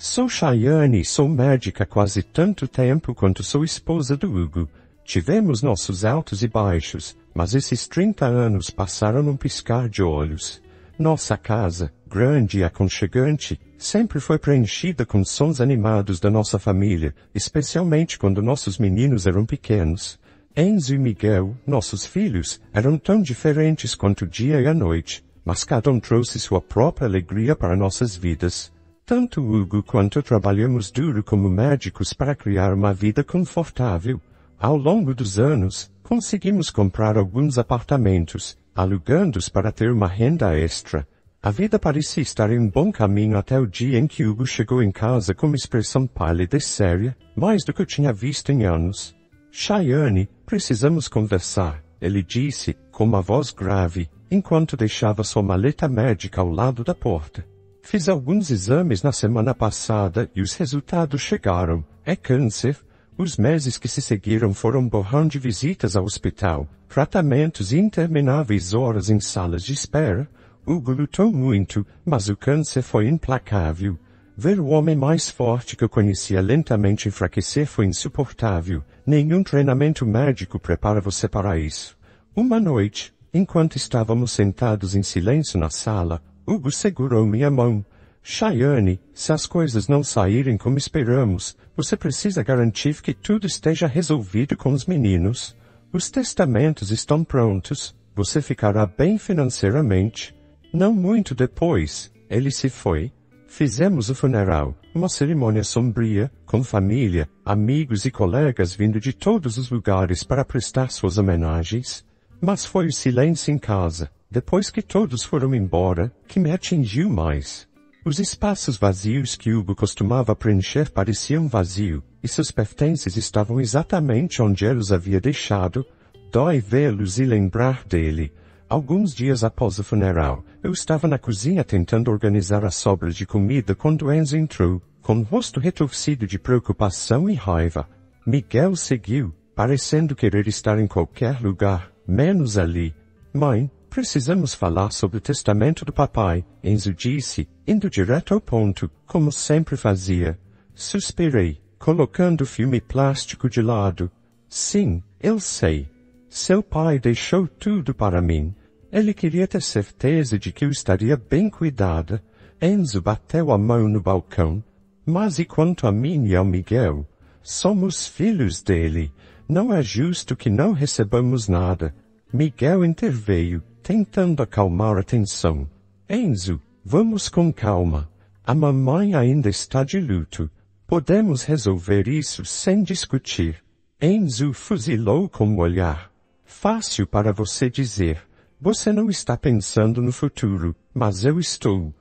Sou Chayane e sou médica há quase tanto tempo quanto sou esposa do Hugo. Tivemos nossos altos e baixos, mas esses 30 anos passaram num piscar de olhos. Nossa casa, grande e aconchegante, sempre foi preenchida com sons animados da nossa família, especialmente quando nossos meninos eram pequenos. Enzo e Miguel, nossos filhos, eram tão diferentes quanto o dia e a noite, mas cada um trouxe sua própria alegria para nossas vidas. Tanto Hugo quanto eu trabalhamos duro como médicos para criar uma vida confortável. Ao longo dos anos, conseguimos comprar alguns apartamentos, alugando-os para ter uma renda extra. A vida parecia estar em um bom caminho até o dia em que Hugo chegou em casa com uma expressão pálida e séria, mais do que eu tinha visto em anos. Chayane, precisamos conversar, ele disse, com uma voz grave, enquanto deixava sua maleta médica ao lado da porta. Fiz alguns exames na semana passada e os resultados chegaram. É câncer. Os meses que se seguiram foram borrão de visitas ao hospital, tratamentos e intermináveis horas em salas de espera. Hugo lutou muito, mas o câncer foi implacável. Ver o homem mais forte que eu conhecia lentamente enfraquecer foi insuportável. Nenhum treinamento médico prepara você para isso. Uma noite, enquanto estávamos sentados em silêncio na sala, Hugo segurou minha mão. Chayane, se as coisas não saírem como esperamos, você precisa garantir que tudo esteja resolvido com os meninos. Os testamentos estão prontos. Você ficará bem financeiramente. Não muito depois, ele se foi. Fizemos o funeral, uma cerimônia sombria, com família, amigos e colegas vindo de todos os lugares para prestar suas homenagens. Mas foi o silêncio em casa, depois que todos foram embora, que me atingiu mais. Os espaços vazios que Hugo costumava preencher pareciam vazios, e seus pertences estavam exatamente onde ele os havia deixado. Dói vê-los e lembrar dele. Alguns dias após o funeral, eu estava na cozinha tentando organizar as sobras de comida quando Enzo entrou, com o rosto retorcido de preocupação e raiva. Miguel seguiu, parecendo querer estar em qualquer lugar, menos ali. Mãe, precisamos falar sobre o testamento do papai, Enzo disse, indo direto ao ponto, como sempre fazia. Suspirei, colocando o filme plástico de lado. Sim, eu sei. Seu pai deixou tudo para mim. Ele queria ter certeza de que eu estaria bem cuidada. Enzo bateu a mão no balcão. Mas e quanto a mim e ao Miguel? Somos filhos dele. Não é justo que não recebamos nada. Miguel interveio, tentando acalmar a tensão. Enzo, vamos com calma. A mamãe ainda está de luto. Podemos resolver isso sem discutir. Enzo fuzilou com o olhar. Fácil para você dizer. Você não está pensando no futuro, mas eu estou.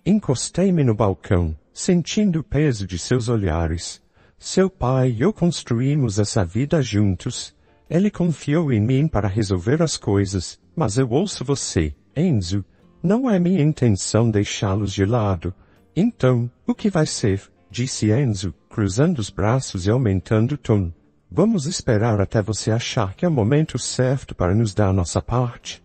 Encostei-me no balcão, sentindo o peso de seus olhares. Seu pai e eu construímos essa vida juntos. Ele confiou em mim para resolver as coisas, mas eu ouço você, Enzo. Não é minha intenção deixá-los de lado. Então, o que vai ser? Disse Enzo, cruzando os braços e aumentando o tom. Vamos esperar até você achar que é o momento certo para nos dar nossa parte.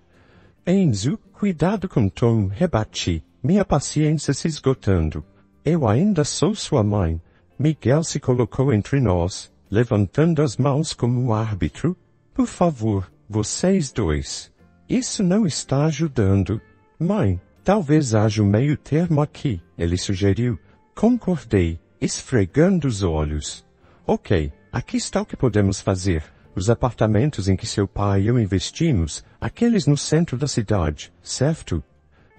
Enzo, cuidado com Tom, rebati, minha paciência se esgotando. Eu ainda sou sua mãe. Miguel se colocou entre nós, levantando as mãos como um árbitro. Por favor, vocês dois. Isso não está ajudando. Mãe, talvez haja um meio termo aqui, ele sugeriu. Concordei, esfregando os olhos. Ok, aqui está o que podemos fazer. Os apartamentos em que seu pai e eu investimos, aqueles no centro da cidade, certo?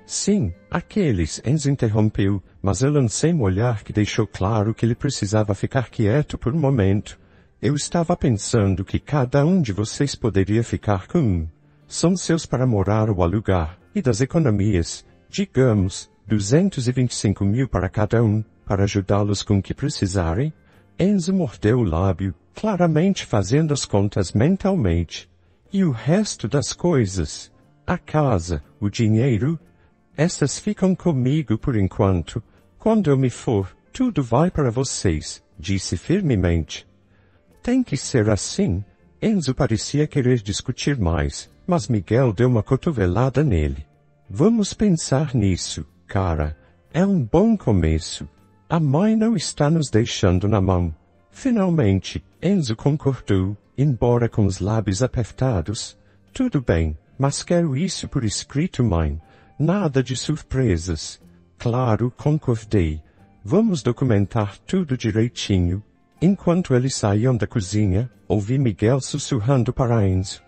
Sim, aqueles, Enzo interrompeu, mas eu lancei um olhar que deixou claro que ele precisava ficar quieto por um momento. Eu estava pensando que cada um de vocês poderia ficar com um. São seus para morar ou alugar, e das economias, digamos, 225 mil para cada um, para ajudá-los com o que precisarem. Enzo mordeu o lábio, claramente fazendo as contas mentalmente. E o resto das coisas? A casa, o dinheiro? Essas ficam comigo por enquanto. Quando eu me for, tudo vai para vocês, disse firmemente. Tem que ser assim. Enzo parecia querer discutir mais, mas Miguel deu uma cotovelada nele. Vamos pensar nisso, cara. É um bom começo. A mãe não está nos deixando na mão. Finalmente, Enzo concordou, embora com os lábios apertados. Tudo bem, mas quero isso por escrito, mãe. Nada de surpresas. Claro, concordei. Vamos documentar tudo direitinho. Enquanto eles saíam da cozinha, ouvi Miguel sussurrando para Enzo.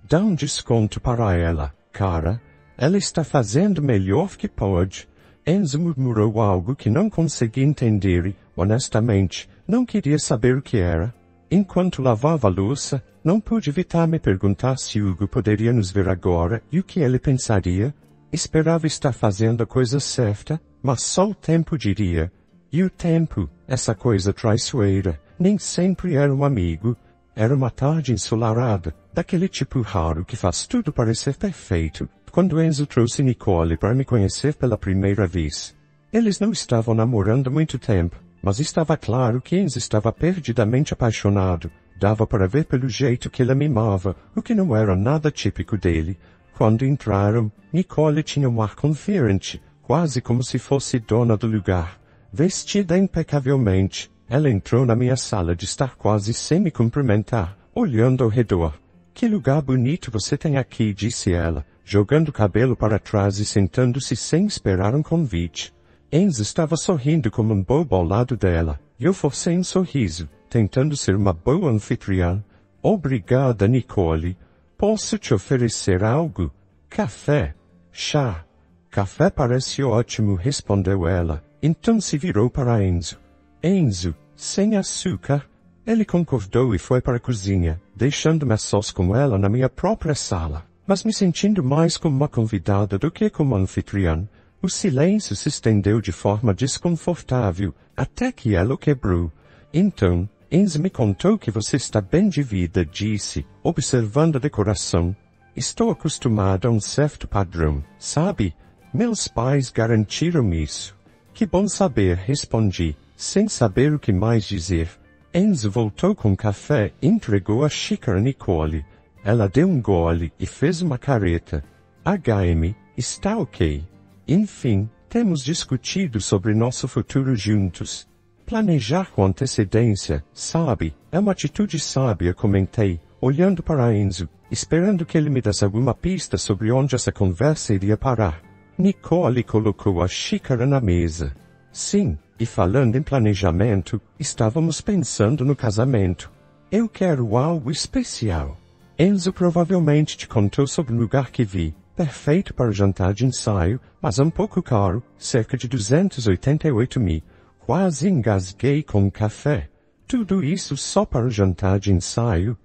Dá um desconto para ela, cara. Ela está fazendo melhor que pode. Enzo murmurou algo que não consegui entender e, honestamente, não queria saber o que era. Enquanto lavava a louça, não pude evitar me perguntar se Hugo poderia nos ver agora e o que ele pensaria. Esperava estar fazendo a coisa certa, mas só o tempo diria. E o tempo, essa coisa traiçoeira, nem sempre era um amigo. Era uma tarde ensolarada, daquele tipo raro que faz tudo parecer perfeito, quando Enzo trouxe Nicole para me conhecer pela primeira vez. Eles não estavam namorando há muito tempo, mas estava claro que Enzo estava perdidamente apaixonado. Dava para ver pelo jeito que ele mimava, o que não era nada típico dele. Quando entraram, Nicole tinha um ar confiante, quase como se fosse dona do lugar. Vestida impecavelmente, ela entrou na minha sala de estar quase sem me cumprimentar, olhando ao redor. Que lugar bonito você tem aqui, disse ela, jogando o cabelo para trás e sentando-se sem esperar um convite. Enzo estava sorrindo como um bobo ao lado dela, e eu forcei um sorriso, tentando ser uma boa anfitriã. Obrigada, Nicole. Posso te oferecer algo? Café? Chá? Café parece ótimo, respondeu ela. Então se virou para Enzo. Enzo, sem açúcar? Ele concordou e foi para a cozinha, deixando-me a sós com ela na minha própria sala. Mas me sentindo mais como uma convidada do que como anfitriã, o silêncio se estendeu de forma desconfortável, até que ela o quebrou. Então, Enzo me contou que você está bem de vida, disse, observando a decoração. Estou acostumada a um certo padrão, sabe? Meus pais garantiram isso. Que bom saber, respondi, sem saber o que mais dizer. Enzo voltou com café e entregou a xícara a Nicole. Ela deu um gole e fez uma careta. HM, está ok. Enfim, temos discutido sobre nosso futuro juntos. Planejar com antecedência, sabe, é uma atitude sábia, comentei, olhando para Enzo, esperando que ele me desse alguma pista sobre onde essa conversa iria parar. Nicole colocou a xícara na mesa. Sim, e falando em planejamento, estávamos pensando no casamento. Eu quero algo especial. Enzo provavelmente te contou sobre o lugar que vi. Perfeito para o jantar de ensaio, mas um pouco caro, cerca de 288 mil. Quase engasguei com o café. Tudo isso só para o jantar de ensaio?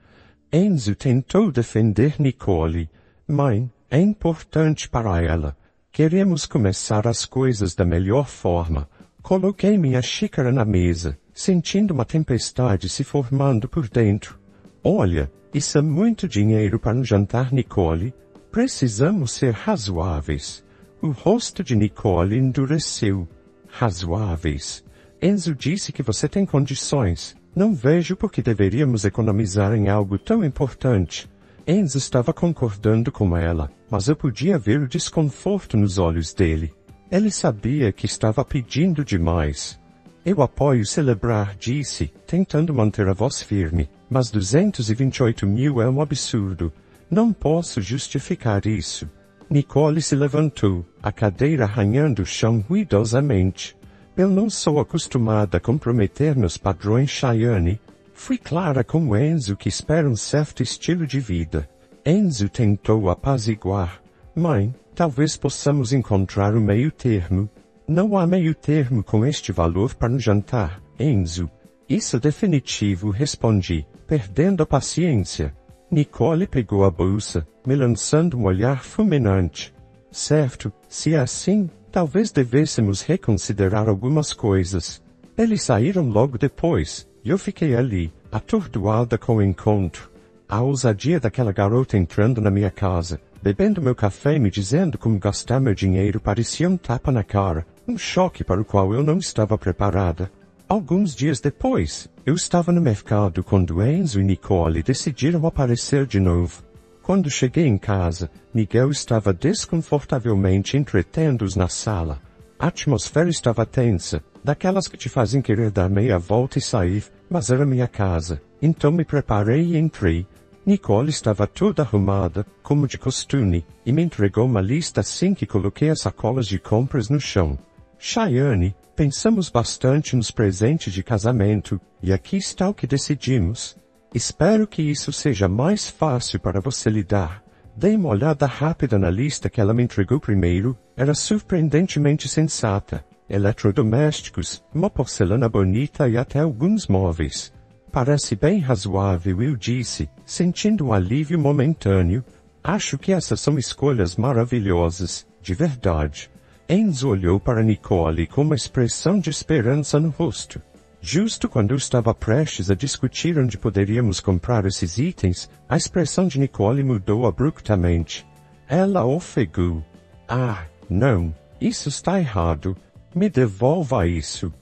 Enzo tentou defender Nicole. Mãe, é importante para ela. Queremos começar as coisas da melhor forma. Coloquei minha xícara na mesa, sentindo uma tempestade se formando por dentro. Olha, isso é muito dinheiro para um jantar, Nicole. Precisamos ser razoáveis. O rosto de Nicole endureceu. Razoáveis. Enzo disse que você tem condições. Não vejo por que deveríamos economizar em algo tão importante. Enzo estava concordando com ela, mas eu podia ver o desconforto nos olhos dele. Ele sabia que estava pedindo demais. Eu apoio celebrar, disse, tentando manter a voz firme, mas 228 mil é um absurdo. Não posso justificar isso. Nicole se levantou, a cadeira arranhando o chão ruidosamente. Eu não sou acostumada a comprometer meus padrões, Chayane. Fui clara com Enzo que espera um certo estilo de vida. Enzo tentou apaziguar. Mãe, talvez possamos encontrar um meio termo. Não há meio termo com este valor para um jantar, Enzo. Isso é definitivo, respondi, perdendo a paciência. Nicole pegou a bolsa, me lançando um olhar fulminante. Certo, se é assim, talvez devêssemos reconsiderar algumas coisas. Eles saíram logo depois, e eu fiquei ali, atordoada com o encontro. A ousadia daquela garota entrando na minha casa, bebendo meu café e me dizendo como gastar meu dinheiro parecia um tapa na cara, um choque para o qual eu não estava preparada. Alguns dias depois, eu estava no mercado quando Enzo e Nicole decidiram aparecer de novo. Quando cheguei em casa, Miguel estava desconfortavelmente entretendo-os na sala. A atmosfera estava tensa, daquelas que te fazem querer dar meia volta e sair, mas era minha casa. Então me preparei e entrei. Nicole estava toda arrumada, como de costume, e me entregou uma lista assim que coloquei as sacolas de compras no chão. Chayane, pensamos bastante nos presentes de casamento, e aqui está o que decidimos. Espero que isso seja mais fácil para você lidar. Dei uma olhada rápida na lista que ela me entregou primeiro. Era surpreendentemente sensata. Eletrodomésticos, uma porcelana bonita e até alguns móveis. Parece bem razoável, eu disse, sentindo um alívio momentâneo. Acho que essas são escolhas maravilhosas, de verdade. Enzo olhou para Nicole com uma expressão de esperança no rosto. Justo quando eu estava prestes a discutir onde poderíamos comprar esses itens, a expressão de Nicole mudou abruptamente. Ela ofegou. Ah, não, isso está errado. Me devolva isso.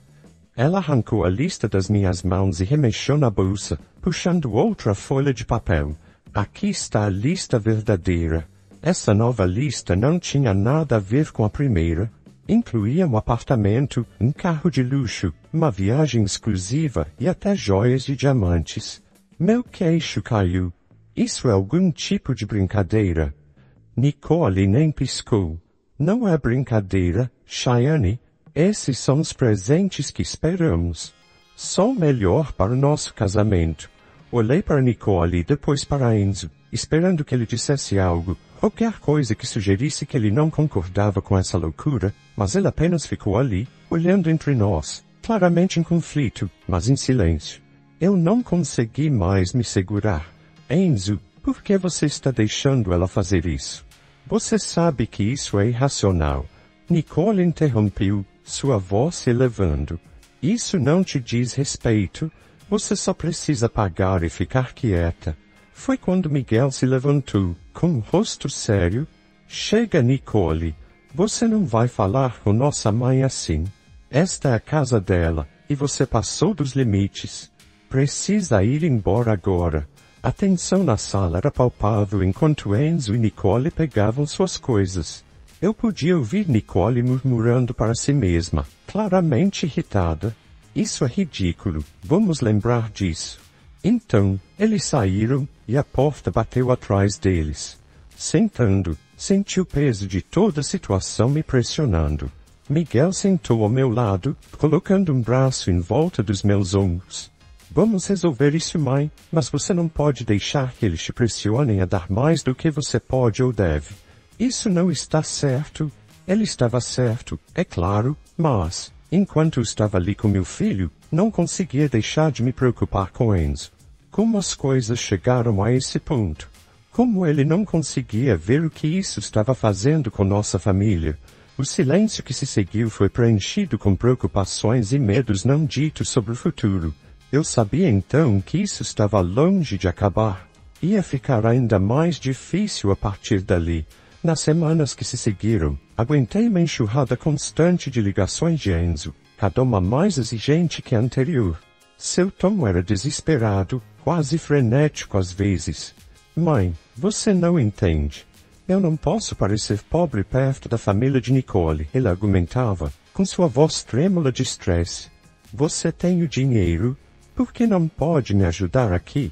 Ela arrancou a lista das minhas mãos e remexeu na bolsa, puxando outra folha de papel. Aqui está a lista verdadeira. Essa nova lista não tinha nada a ver com a primeira. Incluía um apartamento, um carro de luxo, uma viagem exclusiva e até joias de diamantes. Meu queixo caiu. Isso é algum tipo de brincadeira? Nicole nem piscou. Não é brincadeira, Chayane. Esses são os presentes que esperamos. Só o melhor para o nosso casamento. Olhei para Nicole e depois para Enzo, esperando que ele dissesse algo. Qualquer coisa que sugerisse que ele não concordava com essa loucura, mas ele apenas ficou ali, olhando entre nós, claramente em conflito, mas em silêncio. Eu não consegui mais me segurar. Enzo, por que você está deixando ela fazer isso? Você sabe que isso é irracional. Nicole interrompeu, sua voz se elevando. Isso não te diz respeito. Você só precisa pagar e ficar quieta. Foi quando Miguel se levantou, com um rosto sério. Chega, Nicole. Você não vai falar com nossa mãe assim. Esta é a casa dela, e você passou dos limites. Precisa ir embora agora. A tensão na sala era palpável enquanto Enzo e Nicole pegavam suas coisas. Eu podia ouvir Nicole murmurando para si mesma, claramente irritada. Isso é ridículo, vamos lembrar disso. Então, eles saíram, e a porta bateu atrás deles. Sentando, senti o peso de toda a situação me pressionando. Miguel sentou ao meu lado, colocando um braço em volta dos meus ombros. Vamos resolver isso, mãe, mas você não pode deixar que eles te pressionem a dar mais do que você pode ou deve. Isso não está certo. Ele estava certo, é claro, mas, enquanto eu estava ali com meu filho, não conseguia deixar de me preocupar com Enzo. Como as coisas chegaram a esse ponto? Como ele não conseguia ver o que isso estava fazendo com nossa família? O silêncio que se seguiu foi preenchido com preocupações e medos não ditos sobre o futuro. Eu sabia então que isso estava longe de acabar. Ia ficar ainda mais difícil a partir dali. Nas semanas que se seguiram, aguentei uma enxurrada constante de ligações de Enzo, cada uma mais exigente que a anterior. Seu tom era desesperado, quase frenético às vezes. Mãe, você não entende. Eu não posso parecer pobre perto da família de Nicole, ele argumentava, com sua voz trêmula de estresse. Você tem o dinheiro? Por que não pode me ajudar aqui?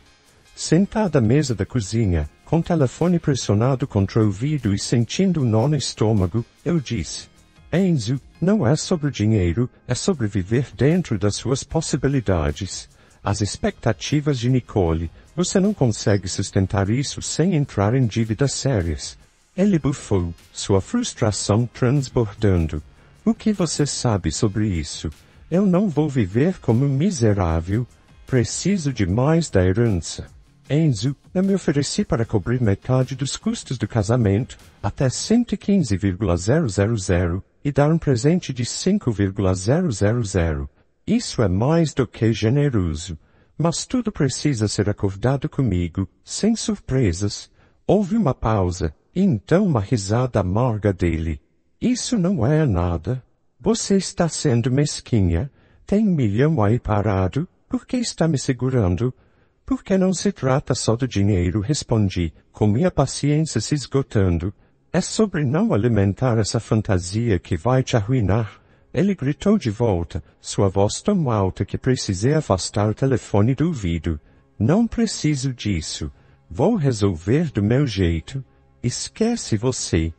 Sentada à mesa da cozinha, com o telefone pressionado contra o ouvido e sentindo um nó no estômago, eu disse, Enzo, não é sobre dinheiro, é sobre viver dentro das suas possibilidades. As expectativas de Nicole, você não consegue sustentar isso sem entrar em dívidas sérias. Ele bufou, sua frustração transbordando. O que você sabe sobre isso? Eu não vou viver como um miserável. Preciso de mais da herança. Enzo, eu me ofereci para cobrir metade dos custos do casamento, até 115,000, e dar um presente de 5,000. Isso é mais do que generoso. Mas tudo precisa ser acordado comigo, sem surpresas. Houve uma pausa, e então uma risada amarga dele. Isso não é nada. Você está sendo mesquinha. Tem 1 milhão aí parado. Por que está me segurando? Porque não se trata só do dinheiro, respondi, com minha paciência se esgotando. É sobre não alimentar essa fantasia que vai te arruinar. Ele gritou de volta, sua voz tão alta que precisei afastar o telefone do ouvido. Não preciso disso. Vou resolver do meu jeito. Esquece você.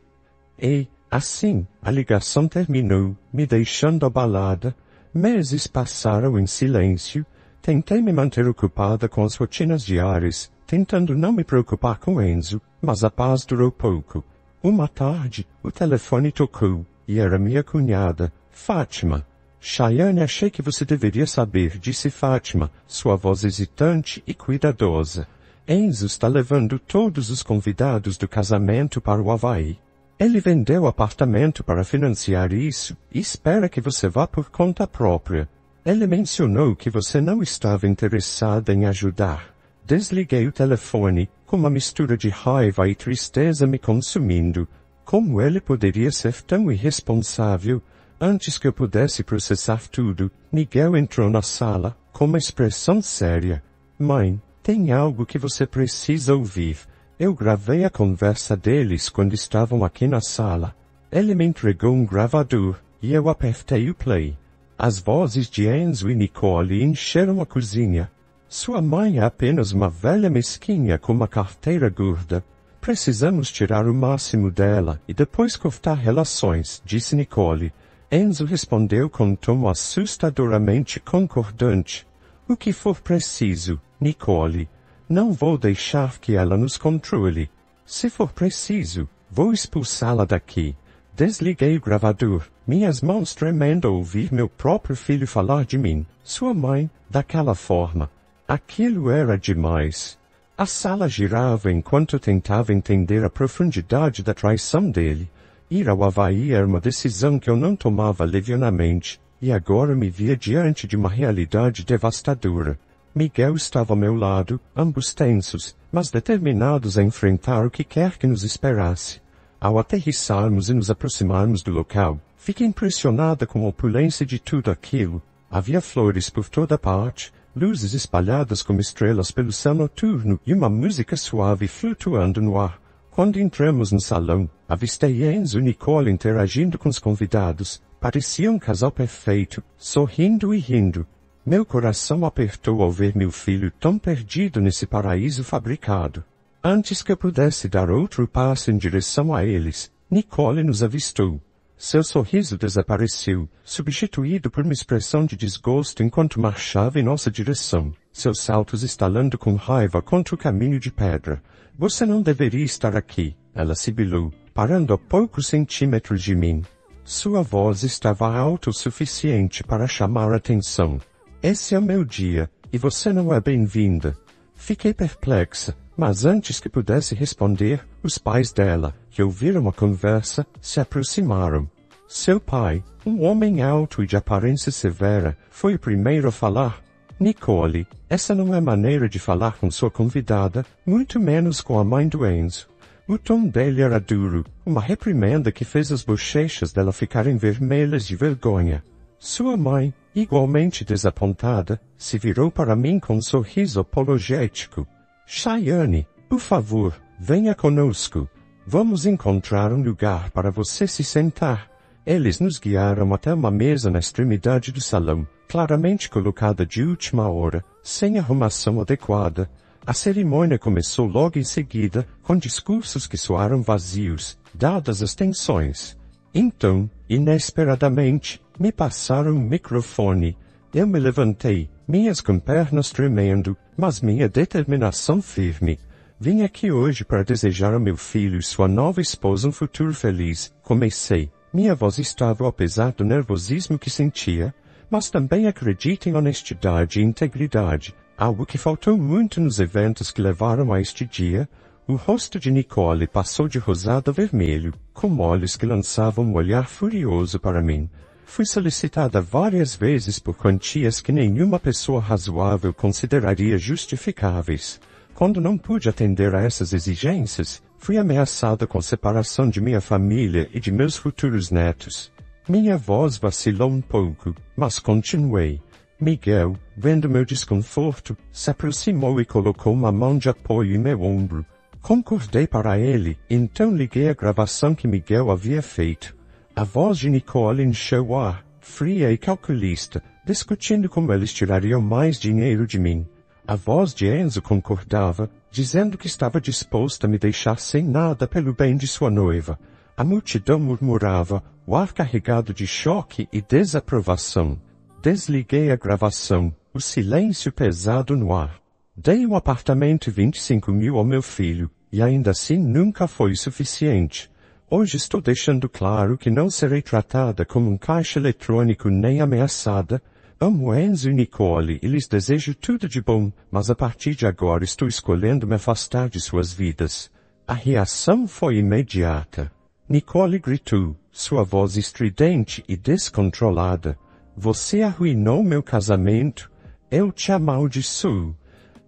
E, assim, a ligação terminou, me deixando abalada. Meses passaram em silêncio. Tentei me manter ocupada com as rotinas diárias, tentando não me preocupar com Enzo, mas a paz durou pouco. Uma tarde, o telefone tocou, e era minha cunhada, Fátima. Chayane, achei que você deveria saber, disse Fátima, sua voz hesitante e cuidadosa. Enzo está levando todos os convidados do casamento para o Havaí. Ele vendeu o apartamento para financiar isso, e espera que você vá por conta própria. Ele mencionou que você não estava interessada em ajudar. Desliguei o telefone, com uma mistura de raiva e tristeza me consumindo. Como ele poderia ser tão irresponsável? Antes que eu pudesse processar tudo, Miguel entrou na sala, com uma expressão séria. Mãe, tem algo que você precisa ouvir. Eu gravei a conversa deles quando estavam aqui na sala. Ele me entregou um gravador, e eu apertei o play. As vozes de Enzo e Nicole encheram a cozinha. Sua mãe é apenas uma velha mesquinha com uma carteira gorda. Precisamos tirar o máximo dela e depois cortar relações, disse Nicole. Enzo respondeu com um tom assustadoramente concordante. O que for preciso, Nicole. Não vou deixar que ela nos controle. Se for preciso, vou expulsá-la daqui. Desliguei o gravador, minhas mãos tremendo ao ouvir meu próprio filho falar de mim, sua mãe, daquela forma. Aquilo era demais. A sala girava enquanto tentava entender a profundidade da traição dele. Ir ao Havaí era uma decisão que eu não tomava levianamente, e agora me via diante de uma realidade devastadora. Miguel estava ao meu lado, ambos tensos, mas determinados a enfrentar o que quer que nos esperasse. Ao aterrissarmos e nos aproximarmos do local, fiquei impressionada com a opulência de tudo aquilo. Havia flores por toda parte, luzes espalhadas como estrelas pelo céu noturno e uma música suave flutuando no ar. Quando entramos no salão, avistei Enzo e Nicole interagindo com os convidados. Parecia um casal perfeito, sorrindo e rindo. Meu coração apertou ao ver meu filho tão perdido nesse paraíso fabricado. Antes que eu pudesse dar outro passo em direção a eles, Nicole nos avistou. Seu sorriso desapareceu, substituído por uma expressão de desgosto enquanto marchava em nossa direção, seus saltos estalando com raiva contra o caminho de pedra. Você não deveria estar aqui, ela sibilou, parando a poucos centímetros de mim. Sua voz estava alta o suficiente para chamar a atenção. Esse é o meu dia, e você não é bem-vinda. Fiquei perplexa, mas antes que pudesse responder, os pais dela, que ouviram a conversa, se aproximaram. Seu pai, um homem alto e de aparência severa, foi o primeiro a falar. Nicole, essa não é maneira de falar com sua convidada, muito menos com a mãe do Enzo. O tom dele era duro, uma reprimenda que fez as bochechas dela ficarem vermelhas de vergonha. Sua mãe, igualmente desapontada, se virou para mim com um sorriso apologético. Chayane, por favor, venha conosco. Vamos encontrar um lugar para você se sentar. Eles nos guiaram até uma mesa na extremidade do salão, claramente colocada de última hora, sem arrumação adequada. A cerimônia começou logo em seguida, com discursos que soaram vazios, dadas as tensões. Então, inesperadamente, me passaram um microfone. Eu me levantei, minhas pernas tremendo, mas minha determinação firme. Vim aqui hoje para desejar ao meu filho e sua nova esposa um futuro feliz. Comecei. Minha voz estava apesar do nervosismo que sentia, mas também acredito em honestidade e integridade, algo que faltou muito nos eventos que levaram a este dia. O rosto de Nicole passou de rosado a vermelho, com olhos que lançavam um olhar furioso para mim. Fui solicitada várias vezes por quantias que nenhuma pessoa razoável consideraria justificáveis. Quando não pude atender a essas exigências, fui ameaçada com a separação de minha família e de meus futuros netos. Minha voz vacilou um pouco, mas continuei. Miguel, vendo meu desconforto, se aproximou e colocou uma mão de apoio em meu ombro. Concordei para ele, então liguei a gravação que Miguel havia feito. A voz de Nicole encheu o ar, fria e calculista, discutindo como eles tirariam mais dinheiro de mim. A voz de Enzo concordava, dizendo que estava disposto a me deixar sem nada pelo bem de sua noiva. A multidão murmurava, o ar carregado de choque e desaprovação. Desliguei a gravação, o silêncio pesado no ar. Dei um apartamento e 25 mil ao meu filho, e ainda assim nunca foi suficiente. Hoje estou deixando claro que não serei tratada como um caixa eletrônico nem ameaçada. Amo Enzo e Nicole e lhes desejo tudo de bom, mas a partir de agora estou escolhendo me afastar de suas vidas. A reação foi imediata. Nicole gritou, sua voz estridente e descontrolada. Você arruinou meu casamento. Eu te amaldiçoo.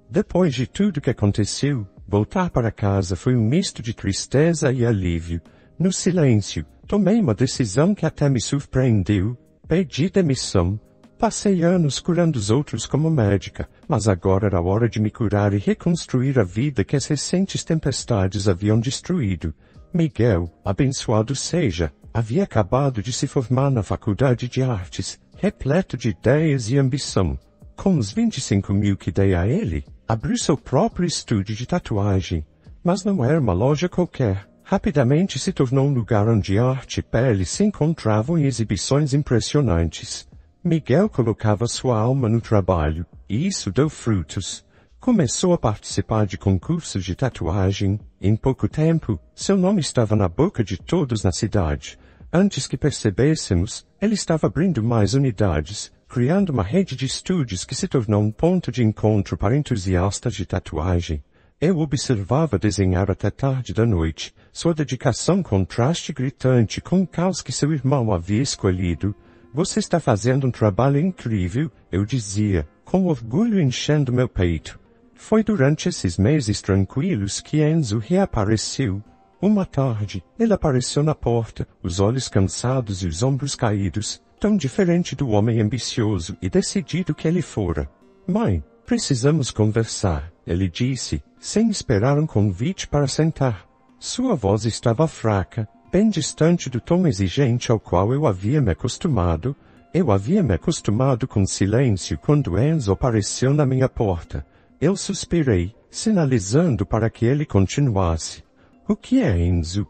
Depois de tudo que aconteceu, voltar para casa foi um misto de tristeza e alívio. No silêncio, tomei uma decisão que até me surpreendeu. Pedi demissão. Passei anos curando os outros como médica, mas agora era hora de me curar e reconstruir a vida que as recentes tempestades haviam destruído. Miguel, abençoado seja, havia acabado de se formar na Faculdade de Artes, repleto de ideias e ambição. Com os 25 mil que dei a ele, abriu seu próprio estúdio de tatuagem. Mas não era uma loja qualquer. Rapidamente se tornou um lugar onde arte e pele se encontravam em exibições impressionantes. Miguel colocava sua alma no trabalho, e isso deu frutos. Começou a participar de concursos de tatuagem. Em pouco tempo, seu nome estava na boca de todos na cidade. Antes que percebêssemos, ele estava abrindo mais unidades, criando uma rede de estúdios que se tornou um ponto de encontro para entusiastas de tatuagem. Eu observava desenhar até tarde da noite, sua dedicação contraste gritante com o caos que seu irmão havia escolhido. Você está fazendo um trabalho incrível, eu dizia, com orgulho enchendo meu peito. Foi durante esses meses tranquilos que Enzo reapareceu. Uma tarde, ele apareceu na porta, os olhos cansados e os ombros caídos, tão diferente do homem ambicioso e decidido que ele fora. Mãe, precisamos conversar, ele disse, sem esperar um convite para sentar. Sua voz estava fraca, bem distante do tom exigente ao qual eu havia me acostumado. Eu havia me acostumado com silêncio quando Enzo apareceu na minha porta. Eu suspirei, sinalizando para que ele continuasse. O que é Enzo?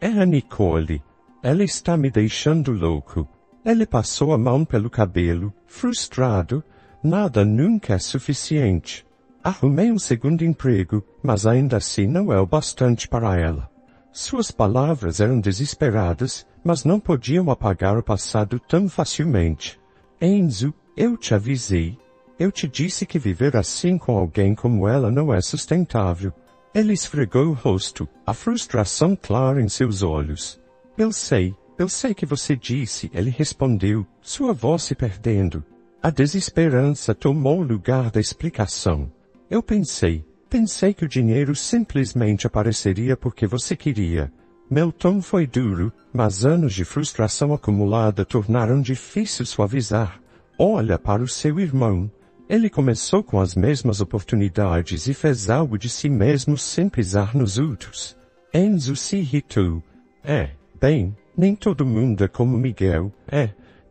É a Nicole. Ela está me deixando louco. Ele passou a mão pelo cabelo, frustrado. Nada nunca é suficiente. Arrumei um segundo emprego, mas ainda assim não é o bastante para ela. Suas palavras eram desesperadas, mas não podiam apagar o passado tão facilmente. Enzo, eu te avisei. Eu te disse que viver assim com alguém como ela não é sustentável. Ele esfregou o rosto, a frustração clara em seus olhos. Eu sei que você disse, ele respondeu, sua voz se perdendo. A desesperança tomou o lugar da explicação. Eu pensei que o dinheiro simplesmente apareceria porque você queria. Meu tom foi duro, mas anos de frustração acumulada tornaram difícil suavizar. Olha para o seu irmão. Ele começou com as mesmas oportunidades e fez algo de si mesmo sem pisar nos outros. Enzo se irritou. Bem, nem todo mundo é como Miguel.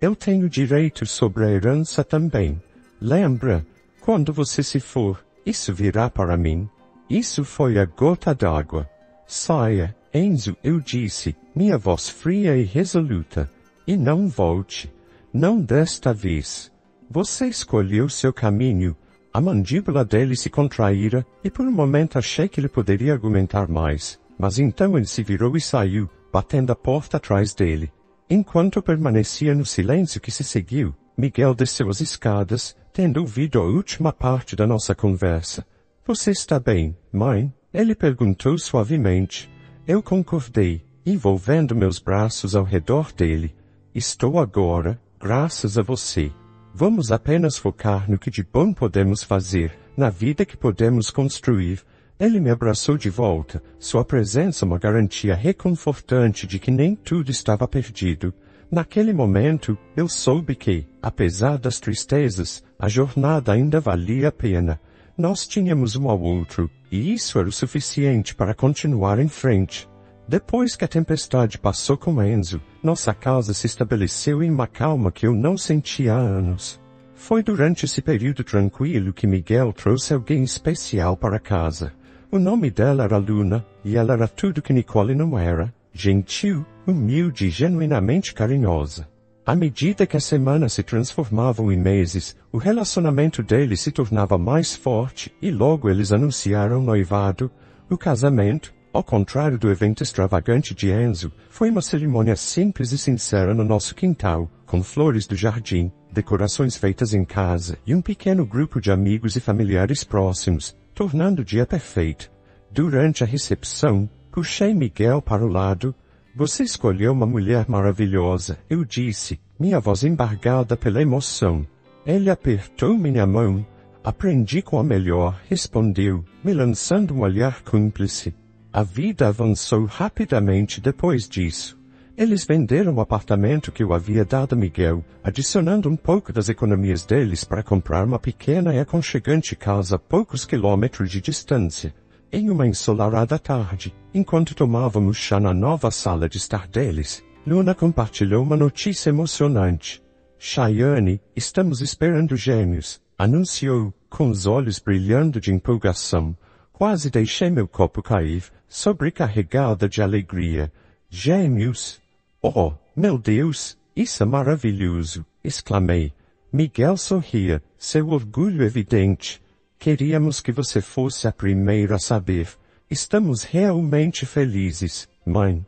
Eu tenho direito sobre a herança também. Lembra, quando você se for, isso virá para mim. Isso foi a gota d'água. Saia, Enzo, eu disse, minha voz fria e resoluta. E não volte. Não desta vez. Você escolheu seu caminho. A mandíbula dele se contraíra, e por um momento achei que ele poderia argumentar mais. Mas então ele se virou e saiu, batendo a porta atrás dele. Enquanto permanecia no silêncio que se seguiu, Miguel desceu as escadas, tendo ouvido a última parte da nossa conversa. Você está bem, mãe? Ele perguntou suavemente. Eu concordei, envolvendo meus braços ao redor dele. Estou agora, graças a você. Vamos apenas focar no que de bom podemos fazer, na vida que podemos construir. Ele me abraçou de volta, sua presença uma garantia reconfortante de que nem tudo estava perdido. Naquele momento, eu soube que, apesar das tristezas, a jornada ainda valia a pena. Nós tínhamos um ao outro, e isso era o suficiente para continuar em frente. Depois que a tempestade passou com Enzo, nossa casa se estabeleceu em uma calma que eu não sentia há anos. Foi durante esse período tranquilo que Miguel trouxe alguém especial para casa. O nome dela era Luna, e ela era tudo que Nicole não era: gentil, humilde e genuinamente carinhosa. À medida que as semanas se transformavam em meses, o relacionamento deles se tornava mais forte e logo eles anunciaram o noivado. O casamento, ao contrário do evento extravagante de Enzo, foi uma cerimônia simples e sincera no nosso quintal, com flores do jardim, decorações feitas em casa e um pequeno grupo de amigos e familiares próximos, tornando o dia perfeito. Durante a recepção, puxei Miguel para o lado. Você escolheu uma mulher maravilhosa, eu disse, minha voz embargada pela emoção. Ele apertou minha mão. Aprendi com a melhor, respondeu, me lançando um olhar cúmplice. A vida avançou rapidamente depois disso. Eles venderam o apartamento que eu havia dado a Miguel, adicionando um pouco das economias deles para comprar uma pequena e aconchegante casa a poucos quilômetros de distância. Em uma ensolarada tarde, enquanto tomávamos chá na nova sala de estar deles, Luna compartilhou uma notícia emocionante. Chayane, estamos esperando gêmeos, anunciou, com os olhos brilhando de empolgação. Quase deixei meu copo cair, sobrecarregada de alegria. Gêmeos? Oh, meu Deus, isso é maravilhoso, exclamei. Miguel sorria, seu orgulho evidente. Queríamos que você fosse a primeira a saber. Estamos realmente felizes, mãe.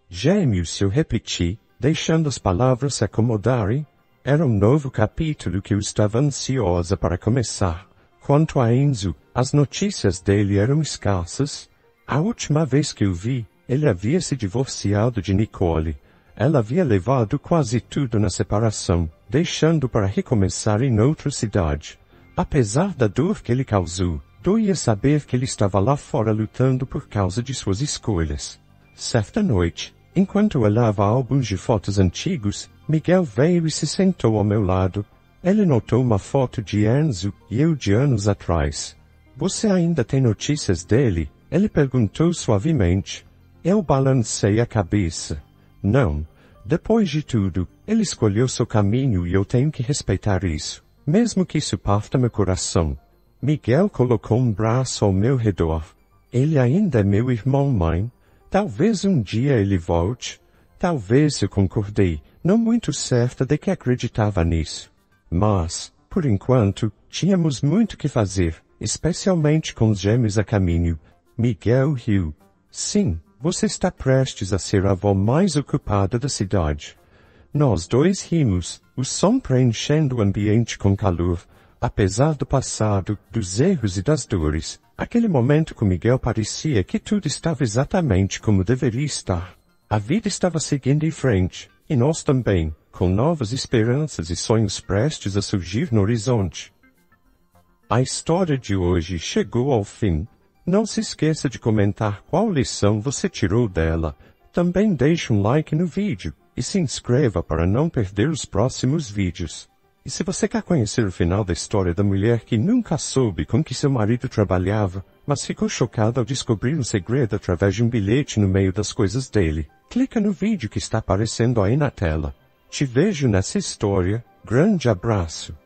Gêmeos, eu repeti, deixando as palavras se acomodarem. Era um novo capítulo que eu estava ansiosa para começar. Quanto a Enzo, as notícias dele eram escassas. A última vez que o vi, ele havia se divorciado de Nicole. Ela havia levado quase tudo na separação, deixando para recomeçar em outra cidade. Apesar da dor que ele causou, doía saber que ele estava lá fora lutando por causa de suas escolhas. Certa noite, enquanto eu olhava álbuns de fotos antigos, Miguel veio e se sentou ao meu lado. Ele notou uma foto de Enzo e eu de anos atrás. Você ainda tem notícias dele? Ele perguntou suavemente. Eu balancei a cabeça. Não. Depois de tudo, ele escolheu seu caminho e eu tenho que respeitar isso, mesmo que isso parta meu coração. Miguel colocou um braço ao meu redor. Ele ainda é meu irmão, mãe. Talvez um dia ele volte. Talvez, eu concordei, não muito certa de que acreditava nisso. Mas, por enquanto, tínhamos muito que fazer, especialmente com os gêmeos a caminho. Miguel riu. Sim, você está prestes a ser a avó mais ocupada da cidade. Nós dois rimos, o som preenchendo o ambiente com calor. Apesar do passado, dos erros e das dores, aquele momento com Miguel parecia que tudo estava exatamente como deveria estar. A vida estava seguindo em frente, e nós também, com novas esperanças e sonhos prestes a surgir no horizonte. A história de hoje chegou ao fim. Não se esqueça de comentar qual lição você tirou dela. Também deixe um like no vídeo e se inscreva para não perder os próximos vídeos. E se você quer conhecer o final da história da mulher que nunca soube com que seu marido trabalhava, mas ficou chocada ao descobrir um segredo através de um bilhete no meio das coisas dele, clica no vídeo que está aparecendo aí na tela. Te vejo nessa história. Grande abraço.